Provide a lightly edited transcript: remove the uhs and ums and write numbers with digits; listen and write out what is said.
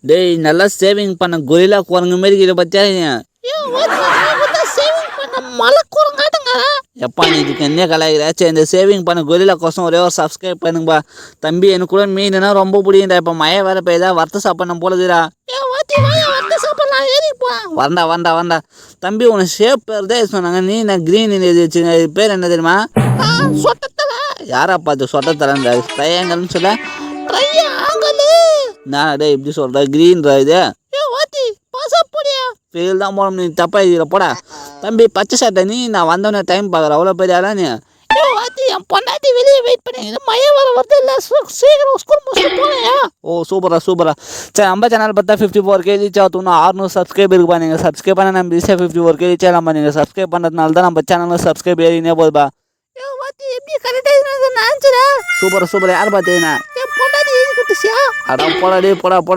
டேய் நல்லா சேவிங் பண்ண கொரில்லா குரங்கு மாரி இதை பத்தியா மலை குரங்காட்டுங்க. எப்பா நீ இதுக்கு என்ன கலாய்கிறாச்சு இந்த சேவிங் பண்ண கொரில்லா கோசம் ஒரே ஒரு சப்ஸ்கிரைப் பண்ணுங்கப்பா தம்பி. எனக்கு கூட மீனுனா ரொம்ப பிடிக்கும்டா. இப்போ மழை வேற பெய்யுதா வறுத்த சாப்பிடணும் போலதுடா. வரண்டா தம்பி உனக்கு ஷேப் பேர் தான் சொன்னாங்க. நீ நான் கிரீன் இது வச்சுங்க. இது பேர் என்ன தெரியுமா? யாரா பார்த்து சொட்டத்தரேன் ட்ரையாங்கல்னு சொல்ல. நான் டே இப்படி சொல்ற கிரீன் இது ஃபெயில் தான் போட நீ தப்பா இதுல போட. தம்பி பச்சை சட்டை நீ நான் வந்தோடனே டைம் பார்க்குற அவ்வளோ பெரிய ஆளா நீ. என் பொண்டாட்டி வெளியே வெயிட் பண்ணி மழை வர வருது இல்லை சீக்கிரம் ஸ்கூல் முடிச்சுட்டு போனையா. ஓ சூப்பரா சரி நம்ம சேனல் பார்த்தா 54K ரீச் ஆகணும். 600 சப்ஸ்கிரைப் இருக்குப்பா. நீங்கள் சப்ஸ்கிரைப் பண்ண நம்ம ஈஸியாக 54K ரீச் ஆகலாம்ப்பா. நீங்கள் சப்ஸ்கிரைப் பண்ணுறதுனால தான் நம்ம சேனலில் சப்ஸ்கிரைப் ஏறினே போகுதுப்பா. எப்படி கரெக்டாக சூப்பர் யார் பார்த்தீங்கன்னா என் பொண்டாட்டி அடா போடா